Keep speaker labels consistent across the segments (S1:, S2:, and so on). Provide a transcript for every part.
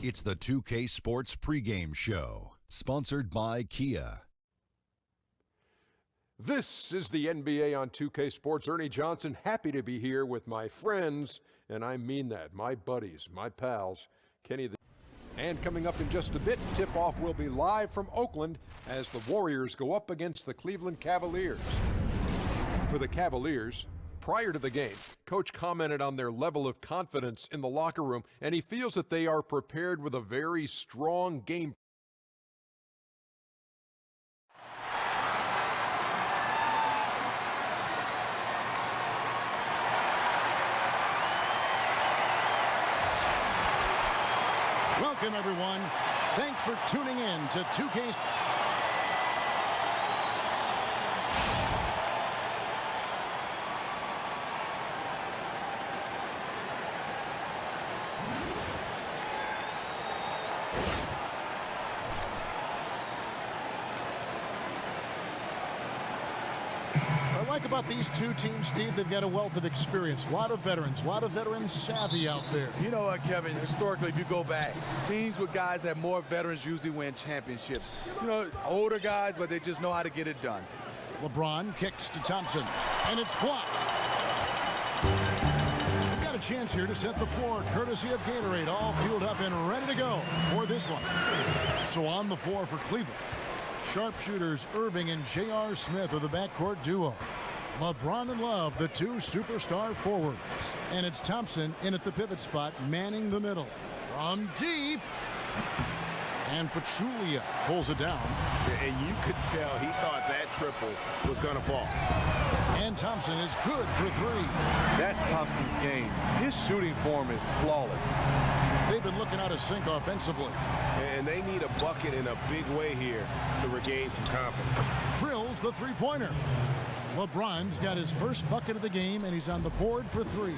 S1: It's the 2K Sports pregame show, sponsored by Kia.
S2: This is the NBA on 2K Sports. Ernie Johnson, happy to be here with my friends, and I mean that, my buddies, my pals, Kenny. And coming up in just a bit, tip-off will be live from Oakland as the Warriors go up against the Cleveland Cavaliers. For the Cavaliers, prior to the game, Coach commented on their level of confidence in the locker room, and he feels that they are prepared with a very strong game.
S3: Welcome, everyone. Thanks for tuning in to 2K. What I like about these two teams, Steve, they've got a wealth of experience. A lot of veteran savvy out there.
S4: You know what, Kevin? Historically, if you go back, teams with guys that have more veterans usually win championships. You know, older guys, but they just know how to get it done.
S3: LeBron kicks to Thompson, and it's blocked. We've got a chance here to set the floor, courtesy of Gatorade, all fueled up and ready to go for this one. So on the floor for Cleveland, sharpshooters Irving and J.R. Smith are the backcourt duo. LeBron and Love, the two superstar forwards. And it's Thompson in at the pivot spot, manning the middle. From deep. And Pachulia pulls it down.
S5: And you could tell he thought that triple was going to fall.
S3: And Thompson is good for three.
S4: That's Thompson's game. His shooting form is flawless.
S3: They've been looking out of sync offensively.
S5: And they need a bucket in a big way here to regain some confidence.
S3: Drills the three-pointer. LeBron's got his first bucket of the game, and he's on the board for three.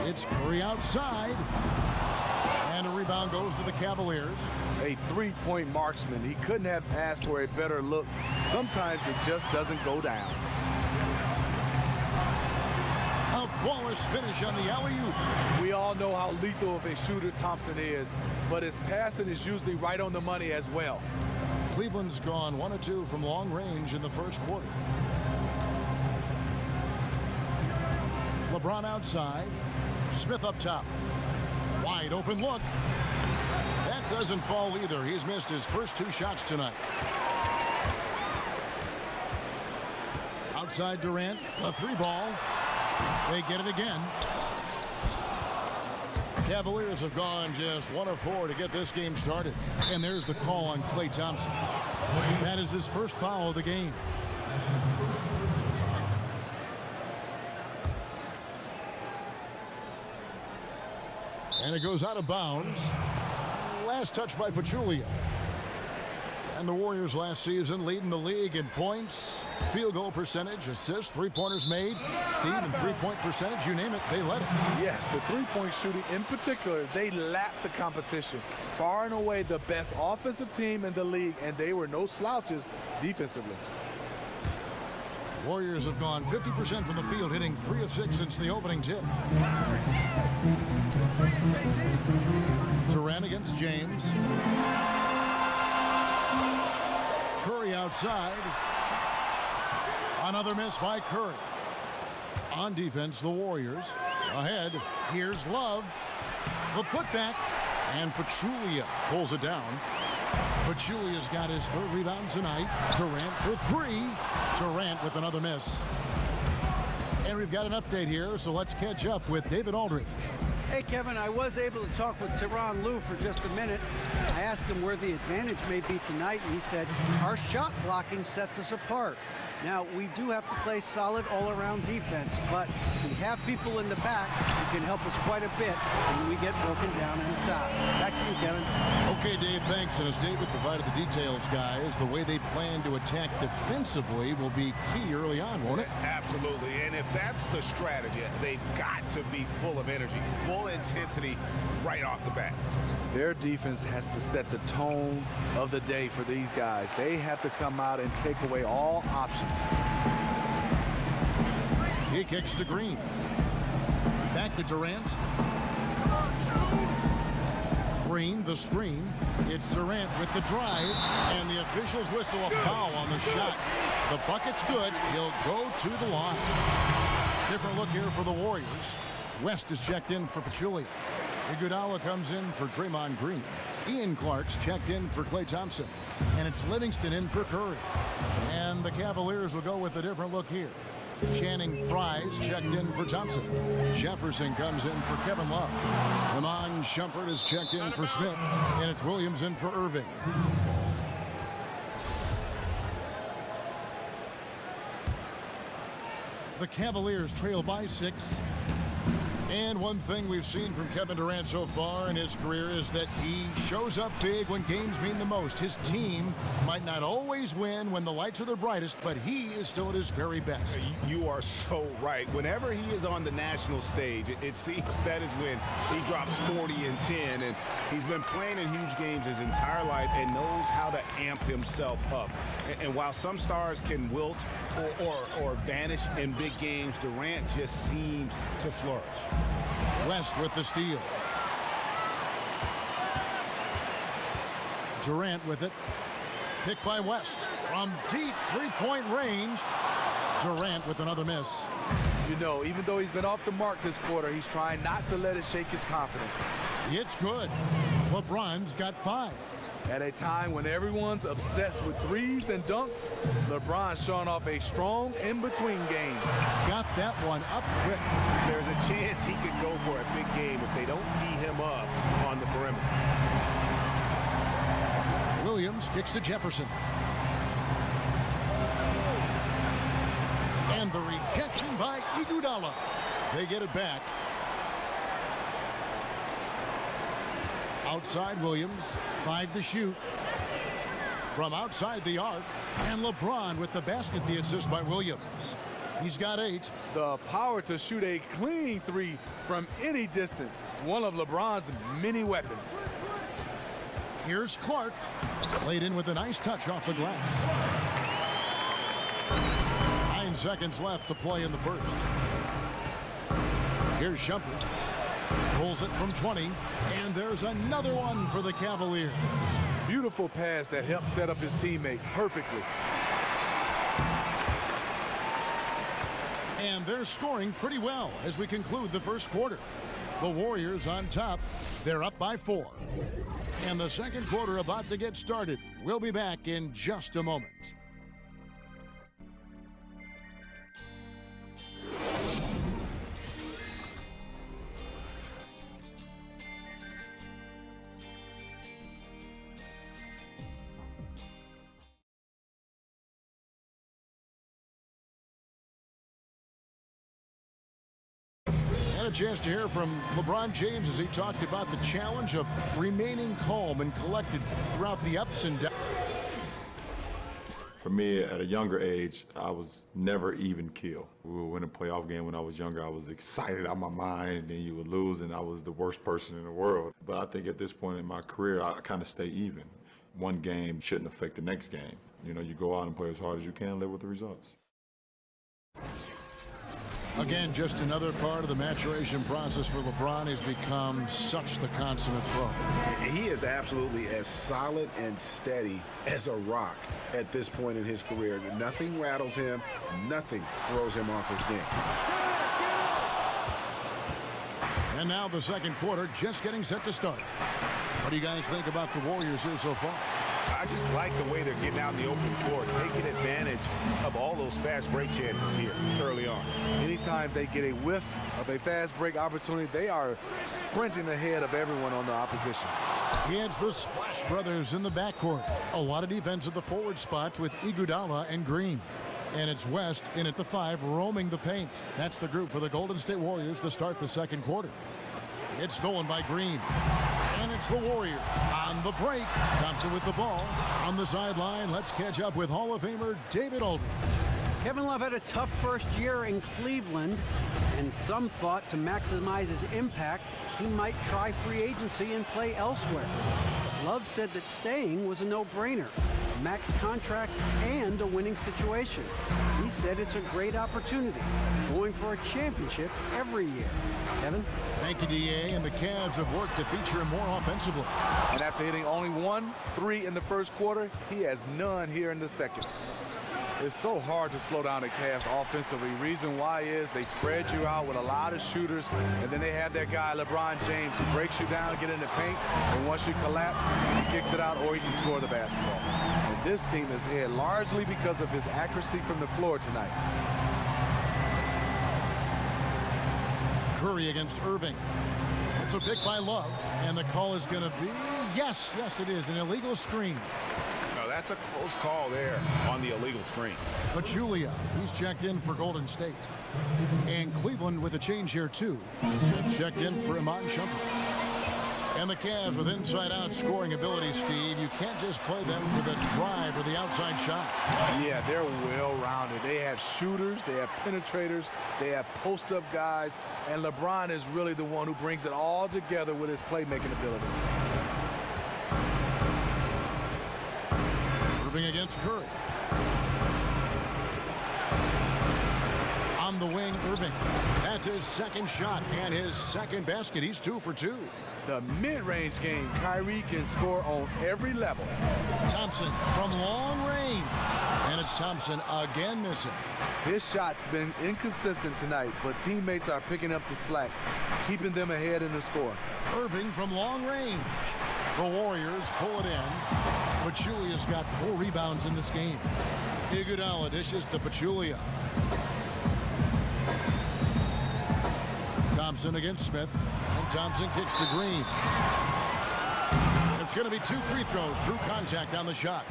S3: It's Curry outside. And a rebound goes to the Cavaliers.
S4: A three-point marksman. He couldn't have asked for a better look. Sometimes it just doesn't go down.
S3: A flawless finish on the alley-oop.
S4: We all know how lethal of a shooter Thompson is, but his passing is usually right on the money as well.
S3: Cleveland's gone 1 of 2 from long range in the first quarter. LeBron outside. Smith up top. Wide open look. That doesn't fall either. He's missed his first 2 shots tonight. Outside Durant, a 3-ball. They get it again. Cavaliers have gone just 1 of 4 to get this game started. And there's the call on Klay Thompson. That is his first foul of the game. And it goes out of bounds. Last touch by Pachulia. And the Warriors last season leading the league in points, field goal percentage, assists, three-pointers made. Steve, and three-point percentage, you name it, they led it.
S4: Yes, the three-point shooting in particular, they lapped the competition. Far and away the best offensive team in the league, and they were no slouches defensively.
S3: Warriors have gone 50% from the field, hitting 3 of 6 since the opening tip. Durant against James. Curry outside. Another miss by Curry. On defense, the Warriors. Ahead, here's Love. The putback. And Pachulia pulls it down. Pachulia's got his 3rd rebound tonight. Durant for 3. Durant with another miss. And we've got an update here, so let's catch up with David Aldridge.
S6: Hey, Kevin, I was able to talk with Tyronn Lue for just a minute. I asked him where the advantage may be tonight, and he said, our shot blocking sets us apart. Now, we do have to play solid all-around defense, but we have people in the back who can help us quite a bit when we get broken down inside. Back to you, Kevin.
S3: Okay, Dave, thanks. And as David provided the details, guys, the way they plan to attack defensively will be key early on, won't it?
S5: Absolutely. And if that's the strategy, they've got to be full of energy, full intensity right off the bat.
S4: Their defense has to set the tone of the day for these guys. They have to come out and take away all options.
S3: He kicks to Green. Back to Durant. Green, the screen. It's Durant with the drive, and the officials whistle a foul on the shot. The bucket's good. He'll go to the line. Different look here for the Warriors. West is checked in for Pachulia. Iguodala comes in for Draymond Green. Ian Clark's checked in for Klay Thompson. And it's Livingston in for Curry. And the Cavaliers will go with a different look here. Channing Frye's checked in for Thompson. Jefferson comes in for Kevin Love. Iman Shumpert is checked in for Smith. And it's Williams in for Irving. The Cavaliers trail by 6. And one thing we've seen from Kevin Durant so far in his career is that he shows up big when games mean the most. His team might not always win when the lights are the brightest, but he is still at his very best.
S5: You are so right. Whenever he is on the national stage, it seems that is when he drops 40 and 10. And he's been playing in huge games his entire life and knows how to amp himself up. And while some stars can wilt or vanish in big games, Durant just seems to flourish.
S3: West with the steal. Durant with it. Picked by West. From deep three-point range. Durant with another miss.
S4: You know, even though he's been off the mark this quarter, he's trying not to let it shake his confidence.
S3: It's good. LeBron's got 5.
S4: At a time when everyone's obsessed with threes and dunks, LeBron's showing off a strong in-between game.
S3: Got that one up quick.
S5: There's a chance he could go for a big game if they don't D him up on the perimeter.
S3: Williams kicks to Jefferson. And the rejection by Iguodala. They get it back. Outside Williams, 5 to shoot. From outside the arc, and LeBron with the basket, the assist by Williams. He's got 8.
S4: The power to shoot a clean 3 from any distance. One of LeBron's many weapons.
S3: Here's Clark. Laid in with a nice touch off the glass. 9 seconds left to play in the first. Here's Shumpert. Pulls it from 20, and there's another one for the Cavaliers.
S4: Beautiful pass that helped set up his teammate perfectly.
S3: And they're scoring pretty well as we conclude the first quarter. The Warriors on top. They're up by 4. And the second quarter about to get started. We'll be back in just a moment. A chance to hear from LeBron James as he talked about the challenge of remaining calm and collected throughout the ups and downs.
S7: For me, at a younger age, I was never even keel. We would win a playoff game when I was younger. I was excited out of my mind, and then you would lose, and I was the worst person in the world. But I think at this point in my career, I kind of stay even. One game shouldn't affect the next game. You know, you go out and play as hard as you can, live with the results.
S3: Again, just another part of the maturation process for LeBron. He's become such the consummate pro.
S5: He is absolutely as solid and steady as a rock at this point in his career. Nothing rattles him. Nothing throws him off his game.
S3: And now the second quarter just getting set to start. What do you guys think about the Warriors here so far?
S5: I just like the way they're getting out in the open floor, taking advantage of all those fast break chances here early on.
S4: Anytime they get a whiff of a fast break opportunity, they are sprinting ahead of everyone on the opposition.
S3: It's the Splash Brothers in the backcourt. A lot of defense at the forward spots with Iguodala and Green. And it's West in at the 5, roaming the paint. That's the group for the Golden State Warriors to start the second quarter. It's stolen by Green. And it's the Warriors on the break. Thompson with the ball on the sideline. Let's catch up with Hall of Famer David Aldridge.
S6: Kevin Love had a tough first year in Cleveland, and some thought to maximize his impact, he might try free agency and play elsewhere. Love said that staying was a no-brainer, a max contract and a winning situation. He said it's a great opportunity, going for a championship every year. Kevin?
S3: Thank you, D.A. And the Cavs have worked to feature him more offensively.
S4: And after hitting only 1 3 in the first quarter, he has none here in the second. It's so hard to slow down the Cavs offensively. Reason why is they spread you out with a lot of shooters, and then they have that guy, LeBron James, who breaks you down, get in the paint, and once you collapse, he kicks it out or he can score the basketball. And this team is ahead largely because of his accuracy from the floor tonight.
S3: Curry against Irving. It's a pick by Love, and the call is going to be, yes, it is, an illegal screen.
S5: That's a close call there on the illegal screen.
S3: But Julia, he's checked in for Golden State. And Cleveland with a change here, too. Smith checked in for Iman Shumpert. And the Cavs with inside-out scoring ability, Steve. You can't just play them for the drive or the outside shot.
S4: Yeah, they're well-rounded. They have shooters, they have penetrators, they have post-up guys, and LeBron is really the one who brings it all together with his playmaking ability.
S3: Irving against Curry. On the wing, Irving. That's his second shot and his second basket. He's 2 for 2.
S4: The mid-range game, Kyrie can score on every level.
S3: Thompson from long range. And it's Thompson again missing.
S4: His shot's been inconsistent tonight, but teammates are picking up the slack, keeping them ahead in the score.
S3: Irving from long range. The Warriors pull it in. Pachulia's got 4 rebounds in this game. Iguodala dishes to Pachulia. Thompson against Smith. And Thompson kicks to Green. And it's going to be 2 free throws. Drew contact on the shot.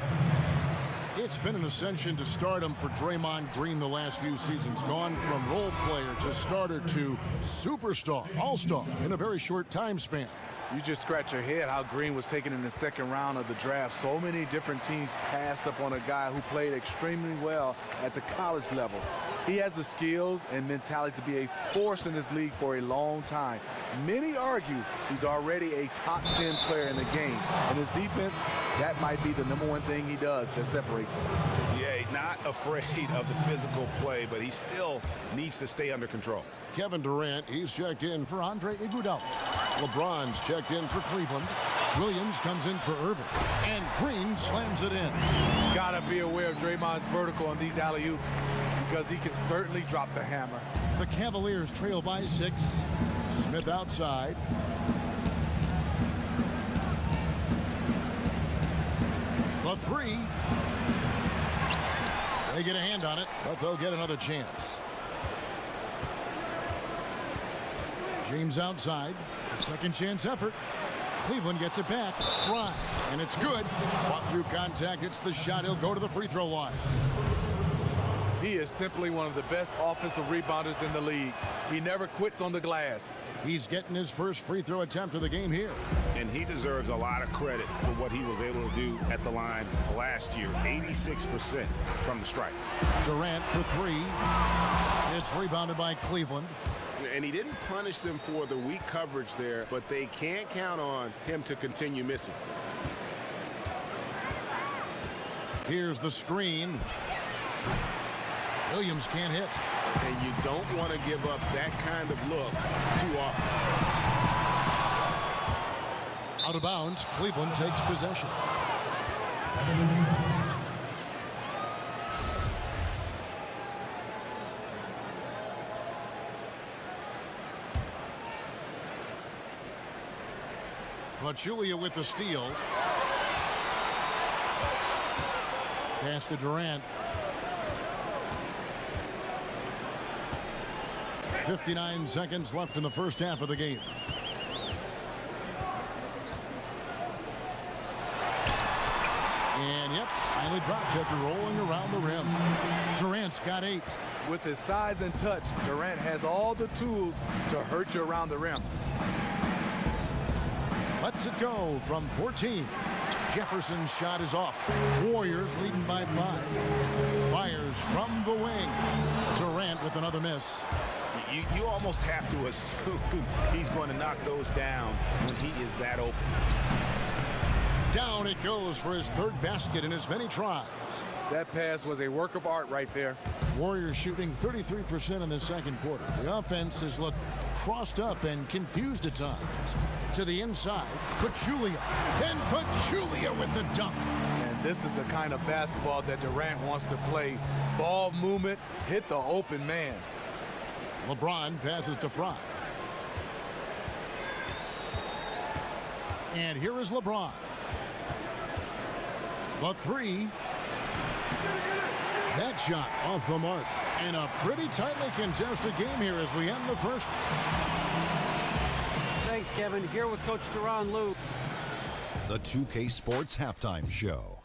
S3: It's been an ascension to stardom for Draymond Green the last few seasons. Gone from role player to starter to superstar, all-star in a very short time span.
S4: You just scratch your head how Green was taken in the second round of the draft. So many different teams passed up on a guy who played extremely well at the college level. He has the skills and mentality to be a force in this league for a long time. Many argue he's already a top 10 player in the game. And his defense, that might be the #1 thing he does that separates him.
S5: Yeah, not afraid of the physical play, but he still needs to stay under control.
S3: Kevin Durant, he's checked in for Andre Iguodala. LeBron's checked in for Cleveland. Williams comes in for Irving. And Green slams it in.
S4: Gotta be aware of Draymond's vertical on these alley-oops because he can certainly drop the hammer.
S3: The Cavaliers trail by 6. Smith outside. The 3. They get a hand on it, but they'll get another chance. James outside. A second chance effort. Cleveland gets it back. Fry. And it's good. Fought through contact. It's the shot. He'll go to the free throw line.
S4: He is simply one of the best offensive rebounders in the league. He never quits on the glass.
S3: He's getting his first free throw attempt of the game here.
S5: And he deserves a lot of credit for what he was able to do at the line last year. 86% from the stripe.
S3: Durant for 3. It's rebounded by Cleveland.
S5: And he didn't punish them for the weak coverage there, but they can't count on him to continue missing.
S3: Here's the screen. Williams can't hit.
S5: And you don't want to give up that kind of look too often.
S3: Out of bounds, Cleveland takes possession. Pachulia with the steal. Pass to Durant. 59 seconds left in the first half of the game. And yep, finally drops after rolling around the rim. Durant's got 8.
S4: With his size and touch, Durant has all the tools to hurt you around the rim.
S3: Lets it go from 14. Jefferson's shot is off. Warriors leading by 5. Fires from the wing. Durant with another miss.
S5: You almost have to assume he's going to knock those down when he is that open.
S3: Down it goes for his third basket in as many tries.
S4: That pass was a work of art right there.
S3: Warriors shooting 33% in the second quarter. The offense has looked crossed up and confused at times. To the inside, Pachulia. Then Pachulia with the dunk.
S4: And this is the kind of basketball that Durant wants to play. Ball movement, hit the open man.
S3: LeBron passes to Fry. And here is LeBron. The three. That shot off the mark. And a pretty tightly contested game here as we end the first.
S6: Thanks, Kevin. Here with Coach Tyronn Lue.
S1: The 2K Sports Halftime Show.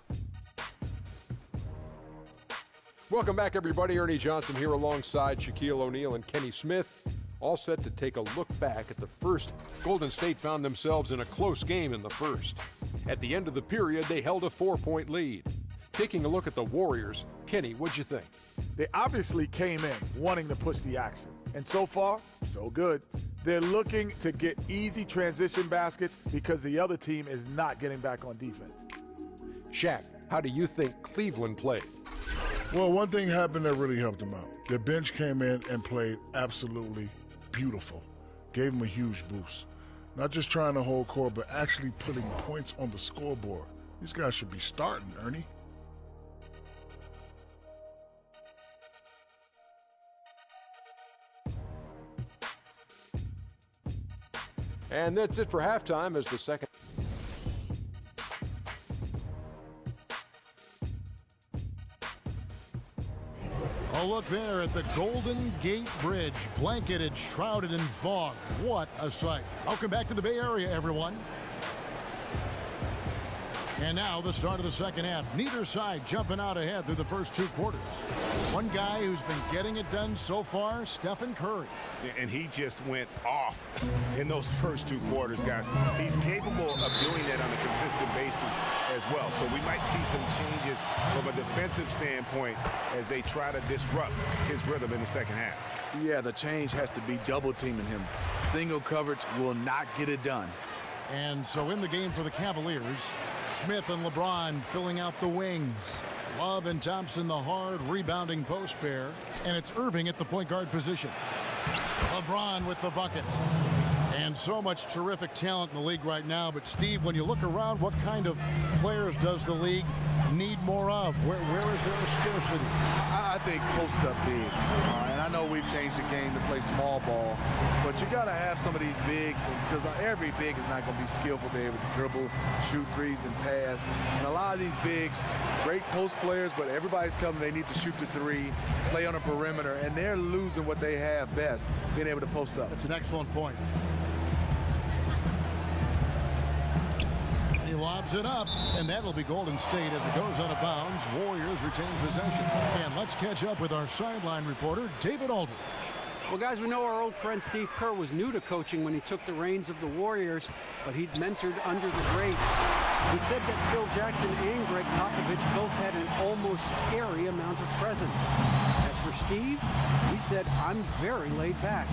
S2: Welcome back, everybody. Ernie Johnson here alongside Shaquille O'Neal and Kenny Smith, all set to take a look back at the first. Golden State found themselves in a close game in the first. At the end of the period, they held a 4-point lead. Taking a look at the Warriors, Kenny, what'd you think?
S8: They obviously came in wanting to push the action. And so far, so good. They're looking to get easy transition baskets because the other team is not getting back on defense.
S2: Shaq, how do you think Cleveland played?
S9: Well, one thing happened that really helped them out. Their bench came in and played absolutely beautiful. Gave them a huge boost. Not just trying to hold court, but actually putting points on the scoreboard. These guys should be starting, Ernie.
S2: And that's it for halftime as the second.
S3: A look there at the Golden Gate Bridge, blanketed, shrouded in fog. What a sight. Welcome back to the Bay Area, everyone. And now the start of the second half. Neither side jumping out ahead through the first two quarters. One guy who's been getting it done so far, Stephen Curry.
S5: And he just went off in those first two quarters, guys. He's capable of doing that on a consistent basis as well. So we might see some changes from a defensive standpoint as they try to disrupt his rhythm in the second half.
S4: Yeah, the change has to be double teaming him. Single coverage will not get it done.
S3: And so in the game for the Cavaliers, Smith and LeBron filling out the wings. Love and Thompson, the hard rebounding post pair. And it's Irving at the point guard position. LeBron with the bucket. And so much terrific talent in the league right now. But Steve, when you look around, what kind of players does the league need more of? Where is there a scarcity?
S4: I think post-up bigs. And I know we've changed the game to play small ball, but you got to have some of these bigs because every big is not going to be skillful to be able to dribble, shoot threes, and pass. And a lot of these bigs, great post players, but everybody's telling them they need to shoot the three, play on a perimeter, and they're losing what they have best, being able to post up.
S3: That's an excellent point. He lobs it up, and that'll be Golden State as it goes out of bounds. Warriors retain possession. And let's catch up with our sideline reporter, David Aldridge.
S6: Well, guys, we know our old friend Steve Kerr was new to coaching when he took the reins of the Warriors, but he'd mentored under the greats. He said that Phil Jackson and Greg Popovich both had an almost scary amount of presence. As for Steve, he said, "I'm very laid back.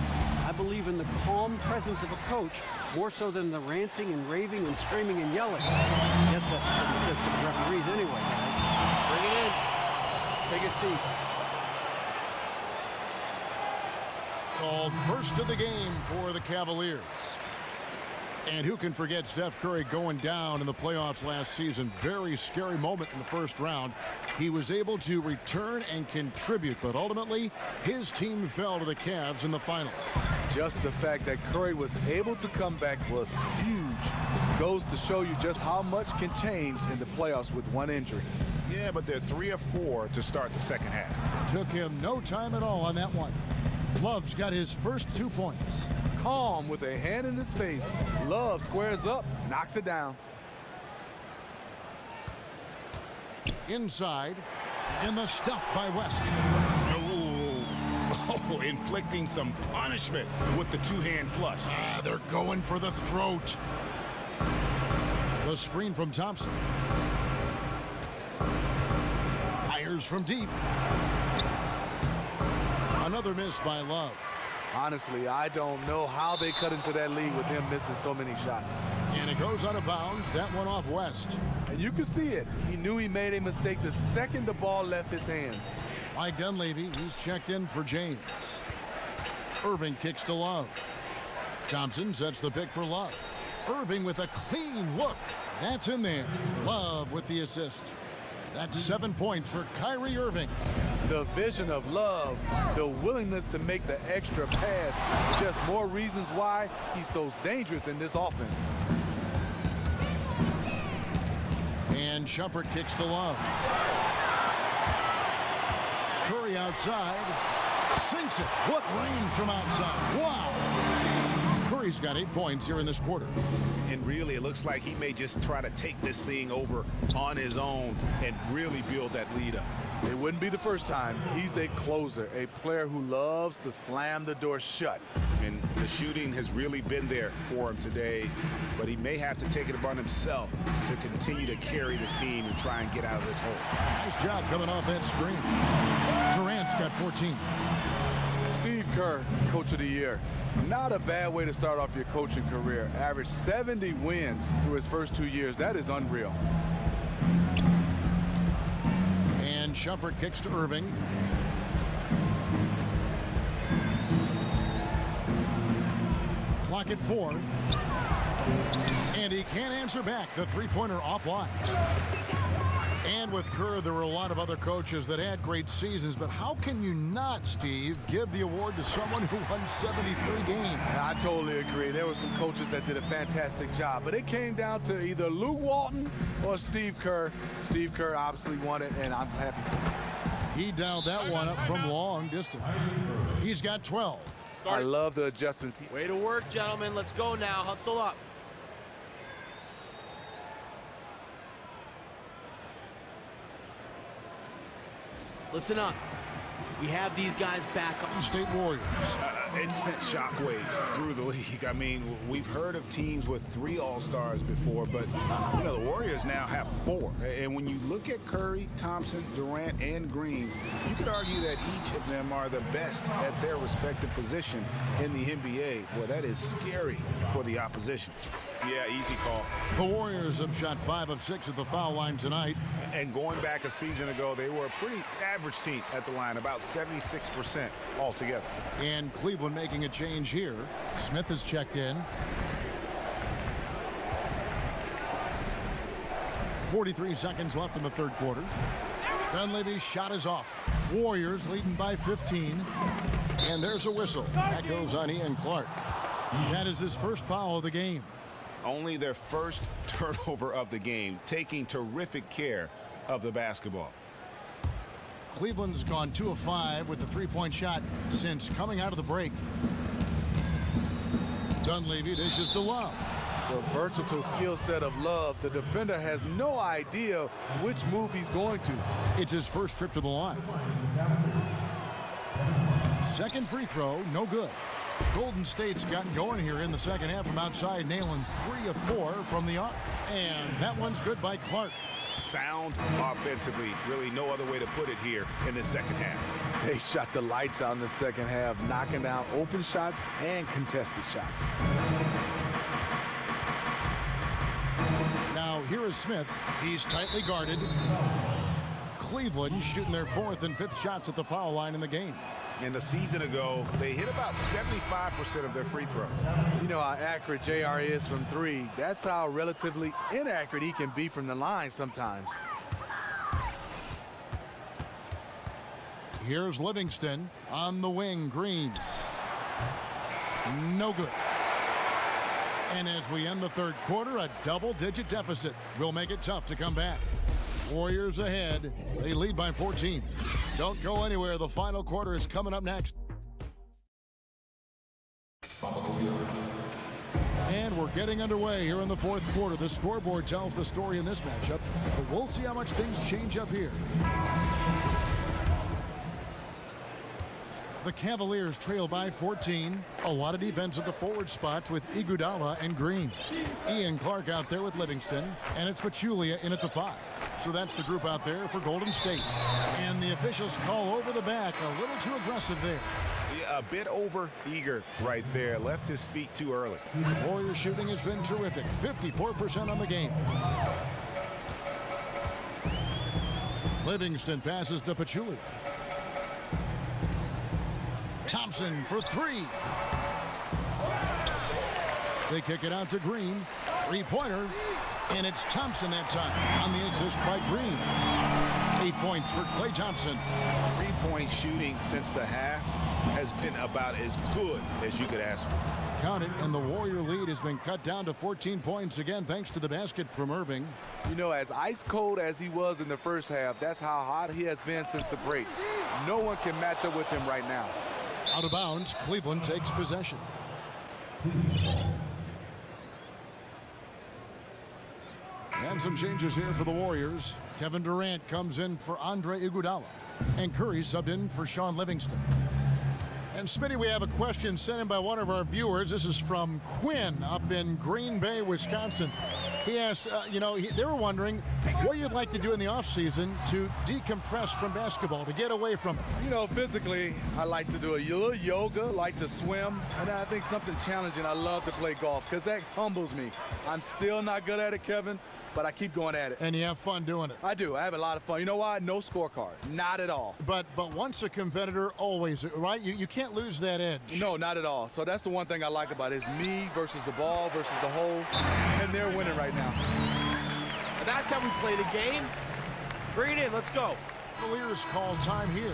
S6: I believe in the calm presence of a coach more so than the ranting and raving and screaming and yelling." I guess that's what he says to the referees anyway, guys.
S4: Bring it in. Take a seat.
S3: Called first of the game for the Cavaliers. And who can forget Steph Curry going down in the playoffs last season? Very scary moment in the first round. He was able to return and contribute, but ultimately his team fell to the Cavs in the final.
S4: Just the fact that Curry was able to come back was huge. Goes to show you just how much can change in the playoffs with one injury.
S5: Yeah, but they're 3 of 4 to start the second half.
S3: Took him no time at all on that one. Love's got his first 2 points.
S4: Calm with a hand in his face. Love squares up, knocks it down.
S3: Inside, and the stuff by West.
S5: Oh, inflicting some punishment with the two-hand flush.
S3: They're going for the throat. The screen from Thompson. Fires from deep. Another miss by Love.
S4: Honestly, I don't know how they cut into that lead with him missing so many shots.
S3: And it goes out of bounds. That one off West.
S4: And you can see it. He knew he made a mistake the second the ball left his hands.
S3: Mike Dunleavy, he's checked in for James. Irving kicks to Love. Thompson sets the pick for Love. Irving with a clean look. That's in there. Love with the assist. That's 7 points for Kyrie Irving.
S4: The vision of Love, the willingness to make the extra pass, just more reasons why he's so dangerous in this offense.
S3: And Shumpert kicks to Love. Curry outside. Sinks it. What range from outside. Wow. Curry's got 8 points here in this quarter.
S5: And really, it looks like he may just try to take this thing over on his own and really build that lead up.
S4: It wouldn't be the first time. He's a closer, a player who loves to slam the door shut.
S5: And the shooting has really been there for him today, but he may have to take it upon himself to continue to carry this team and try and get out of this hole.
S3: Nice job coming off that screen. Durant's got 14.
S4: Steve Kerr, Coach of the Year. Not a bad way to start off your coaching career. Averaged 70 wins through his first 2 years. That is unreal.
S3: And Shumpert kicks to Irving. Clock at 4. And he can't answer back. The three-pointer offline. And with Kerr, there were a lot of other coaches that had great seasons, but how can you not, Steve, give the award to someone who won 73 games?
S4: I totally agree. There were some coaches that did a fantastic job, but it came down to either Luke Walton or Steve Kerr. Steve Kerr obviously won it, and I'm happy for him.
S3: He dialed that one up from long distance. He's got 12.
S4: I love the adjustments.
S10: Way to work, gentlemen. Let's go now. Hustle up. Listen up. We have these guys back up.
S3: State Warriors.
S5: It sent shockwaves through the league. I mean, we've heard of teams with 3 All-Stars before, but, you know, the Warriors now have 4. And when you look at Curry, Thompson, Durant, and Green, you could argue that each of them are the best at their respective position in the NBA. Well, that is scary for the opposition. Yeah, easy call.
S3: The Warriors have shot 5 of 6 at the foul line tonight.
S5: And going back a season ago, they were a pretty average team at the line, about 76% altogether.
S3: And Cleveland making a change here. Smith has checked in. 43 seconds left in the third quarter. Dunleavy's shot is off. Warriors leading by 15. And there's a whistle. That goes on Ian Clark. That is his first foul of the game.
S5: Only their first turnover of the game, taking terrific care of the basketball.
S3: Cleveland's gone 2 of 5 with the three-point shot since coming out of the break. Dunleavy dishes to Love.
S4: The versatile skill set of Love. The defender has no idea which move he's going to.
S3: It's his first trip to the line. Second free throw, no good. Golden State's gotten going here in the second half from outside, nailing 3 of 4 from the arc. And that one's good by Clark.
S5: Sound offensively, really no other way to put it here in the second half.
S4: They shot the lights out in the second half, knocking down open shots and contested shots.
S3: Now here is Smith. He's tightly guarded. Cleveland shooting their 4th and 5th shots at the foul line in the game.
S5: And a season ago, they hit about 75% of their free throws.
S4: You know how accurate JR is from 3. That's how relatively inaccurate he can be from the line sometimes.
S3: Here's Livingston on the wing. Green. No good. And as we end the third quarter, a double-digit deficit will make it tough to come back. Warriors ahead. They lead by 14. Don't go anywhere. The final quarter is coming up next. And we're getting underway here in the fourth quarter. The scoreboard tells the story in this matchup, but we'll see how much things change up here. The Cavaliers trail by 14. A lot of defense at the forward spots with Iguodala and Green. Ian Clark out there with Livingston, and it's Pachulia in at the 5. So that's the group out there for Golden State. And the officials call over the back, a little too aggressive there.
S5: A bit over eager right there. Left his feet too early.
S3: Warriors shooting has been terrific. 54% on the game. Livingston passes to Pachulia. Thompson for three. They kick it out to Green. Three-pointer. And it's Thompson that time on the assist by Green. 8 points for Klay Thompson.
S5: Three-point shooting since the half has been about as good as you could ask for.
S3: Count it, and the Warrior lead has been cut down to 14 points again thanks to the basket from Irving.
S4: You know, as ice cold as he was in the first half, that's how hot he has been since the break. No one can match up with him right now.
S3: Out of bounds, Cleveland takes possession. And some changes here for the Warriors. Kevin Durant comes in for Andre Iguodala, and Curry subbed in for Sean Livingston. And Smitty, we have a question sent in by one of our viewers. This is from Quinn up in Green Bay, Wisconsin. He asks, they were wondering what you'd like to do in the offseason to decompress from basketball, to get away from it.
S4: You know, physically, I like to do a little yoga, like to swim, and I think something challenging. I love to play golf because that humbles me. I'm still not good at it, Kevin, but I keep going at it.
S3: And you have fun doing it.
S4: I do. I have a lot of fun. You know why? No scorecard. Not at all.
S3: But once a competitor, always, right? You can't lose that edge.
S4: No, not at all. So that's the one thing I like about it is me versus the ball versus the hole, and they're winning right now.
S10: And that's how we play the game. Bring it in. Let's go.
S3: Cavaliers call time here.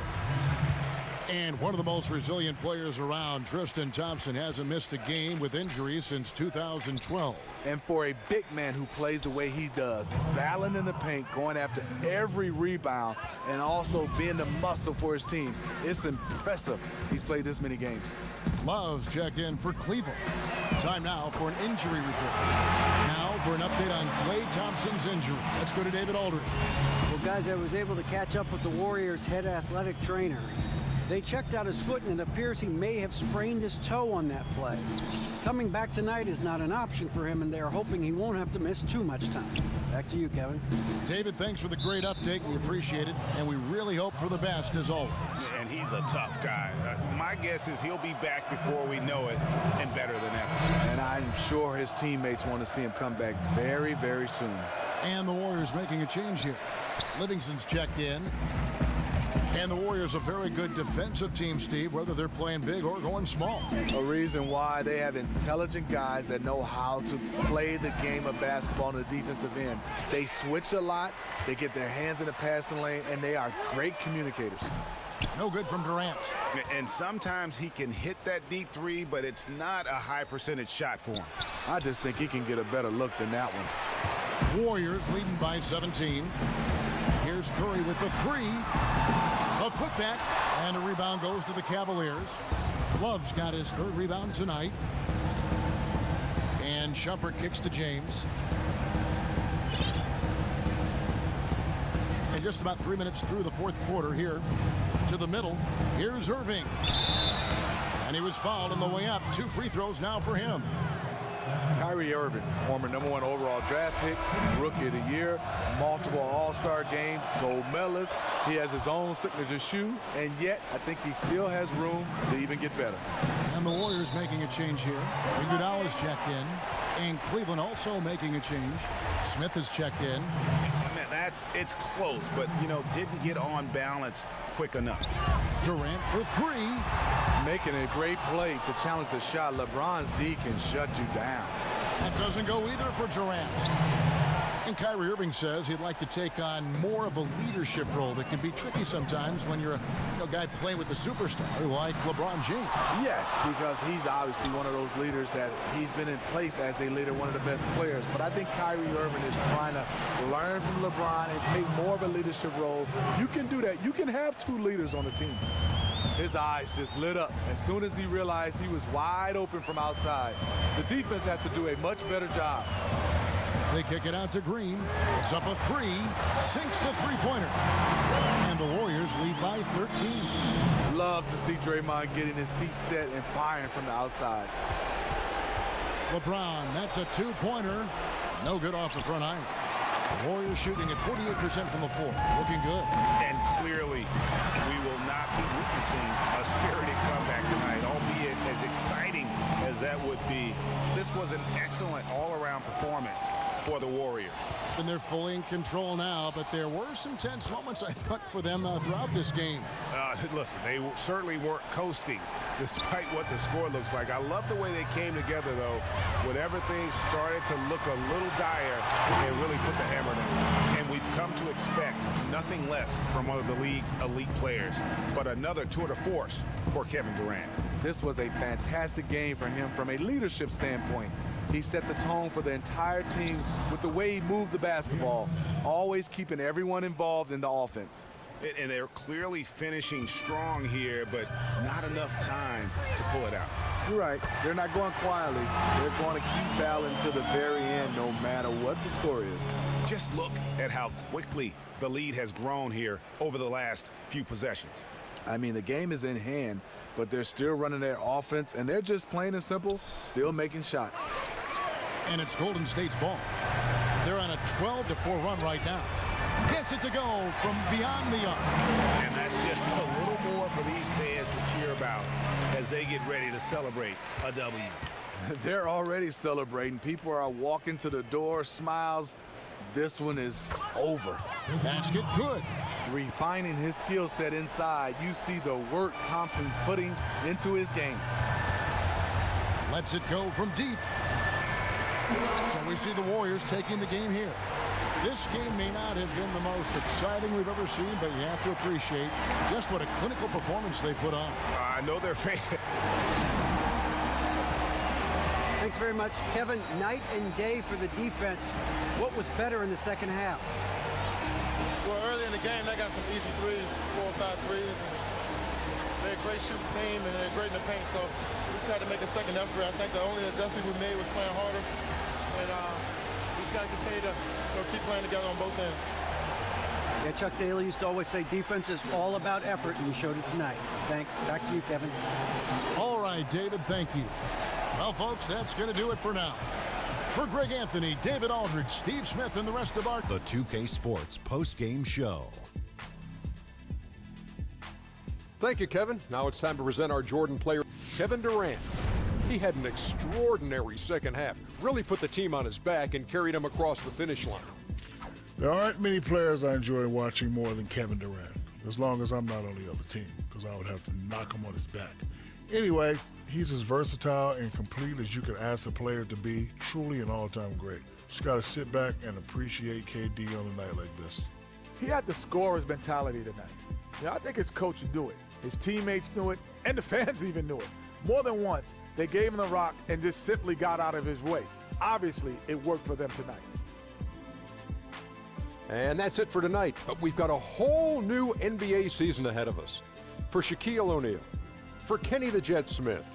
S3: And one of the most resilient players around, Tristan Thompson, hasn't missed a game with injuries since 2012.
S4: And for a big man who plays the way he does, battling in the paint, going after every rebound, and also being the muscle for his team, it's impressive he's played this many games.
S3: Love's checked in for Cleveland. Time now for an injury report. Now for an update on Klay Thompson's injury. Let's go to David Aldridge.
S6: Well, guys, I was able to catch up with the Warriors' head athletic trainer. They checked out his foot, and it appears he may have sprained his toe on that play. Coming back tonight is not an option for him, and they're hoping he won't have to miss too much time. Back to you, Kevin.
S3: David, thanks for the great update. We appreciate it, and we really hope for the best as always.
S5: And he's a tough guy. My guess is he'll be back before we know it, and better than ever.
S4: And I'm sure his teammates want to see him come back very, very soon.
S3: And the Warriors making a change here. Livingston's checked in. And the Warriors a very good defensive team, Steve, whether they're playing big or going small.
S4: A reason why they have intelligent guys that know how to play the game of basketball on the defensive end. They switch a lot, they get their hands in the passing lane, and they are great communicators.
S3: No good from Durant.
S5: And sometimes he can hit that deep three, but it's not a high percentage shot for him.
S4: I just think he can get a better look than that one.
S3: Warriors leading by 17. Here's Curry with the three. A putback, and the rebound goes to the Cavaliers. Love's got his third rebound tonight. And Shumpert kicks to James. And just about 3 minutes through the fourth quarter here to the middle. Here's Irving. And he was fouled on the way up. 2 free throws now for him.
S4: Kyrie Irving, former #1 overall draft pick, rookie of the year, multiple all-star games, gold medalist. He has his own signature shoe, and yet I think he still has room to even get better.
S3: And the Warriors making a change here. Iguodala's checked in, and Cleveland also making a change. Smith is checked in.
S5: It's close, but, didn't get on balance quick enough.
S3: Durant for three.
S4: Making a great play to challenge the shot. LeBron's D can shut you down.
S3: That doesn't go either for Durant. And Kyrie Irving says he'd like to take on more of a leadership role that can be tricky sometimes when you're a guy playing with a superstar like LeBron James.
S4: Yes, because he's obviously one of those leaders that he's been in place as a leader, one of the best players. But I think Kyrie Irving is trying to learn from LeBron and take more of a leadership role. You can do that. You can have 2 leaders on the team. His eyes just lit up as soon as he realized he was wide open from outside. The defense has to do a much better job.
S3: They kick it out to Green. It's up a 3. Sinks the three-pointer. And the Warriors lead by 13.
S4: Love to see Draymond getting his feet set and firing from the outside.
S3: LeBron, that's a 2-pointer. No good off the front iron. The Warriors shooting at 48% from the floor. Looking good.
S5: And clearly, we will not be witnessing a spirited comeback tonight, albeit as exciting as that would be. This was an excellent all-around performance for the Warriors.
S3: And they're fully in control now, but there were some tense moments, I thought, for them throughout this game.
S5: Listen, they certainly weren't coasting despite what the score looks like. I love the way they came together, though, when everything started to look a little dire and really put the hammer down. And we've come to expect nothing less from one of the league's elite players, but another tour de force for Kevin Durant.
S4: This was a fantastic game for him from a leadership standpoint. He set the tone for the entire team with the way he moved the basketball, always keeping everyone involved in the offense.
S5: And they're clearly finishing strong here, but not enough time to pull it out.
S4: You're right. They're not going quietly. They're going to keep battling to the very end, no matter what the score is.
S5: Just look at how quickly the lead has grown here over the last few possessions.
S4: I mean, the game is in hand, but they're still running their offense, and they're just plain and simple, still making shots.
S3: And it's Golden State's ball. They're on a 12-4 run right now. Gets it to go from beyond the arc.
S5: And that's just a little more for these fans to cheer about as they get ready to celebrate a W.
S4: They're already celebrating. People are walking to the door, smiles. This one is over.
S3: Basket good.
S4: Refining his skill set inside, you see the work Thompson's putting into his game.
S3: Lets it go from deep. So we see the Warriors taking the game here. This game may not have been the most exciting we've ever seen, but you have to appreciate just what a clinical performance they put on.
S5: I know they're fans.
S6: Thanks very much, Kevin. Night and day for the defense. What was better in the second half?
S11: Well, early in the game, they got some easy threes, 4 or 5 threes. And they're a great shooting team, and they're great in the paint, so we just had to make a second effort. I think the only adjustment we made was playing harder, and we just got to continue to keep playing together on both ends.
S6: Yeah, Chuck Daly used to always say defense is all about effort, and you showed it tonight. Thanks. Back to you, Kevin.
S3: All right, David, thank you. Well, folks, that's going to do it for now. For Greg Anthony, David Aldridge, Steve Smith, and the rest of our...
S1: The 2K Sports post-game show.
S2: Thank you, Kevin. Now it's time to present our Jordan player, Kevin Durant. He had an extraordinary second half, really put the team on his back and carried him across the finish line.
S9: There aren't many players I enjoy watching more than Kevin Durant, as long as I'm not on the other team, because I would have to knock him on his back. Anyway, he's as versatile and complete as you could ask a player to be, truly an all-time great. Just got to sit back and appreciate KD on a night like this.
S8: He had the scorer's mentality tonight. I think his coach knew it. His teammates knew it, and the fans even knew it. More than once, they gave him the rock and just simply got out of his way. Obviously, it worked for them tonight.
S2: And that's it for tonight, but we've got a whole new NBA season ahead of us. For Shaquille O'Neal, for Kenny the Jet Smith,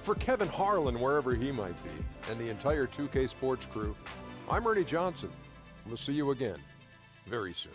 S2: for Kevin Harlan, wherever he might be, and the entire 2K Sports crew, I'm Ernie Johnson. We'll see you again very soon.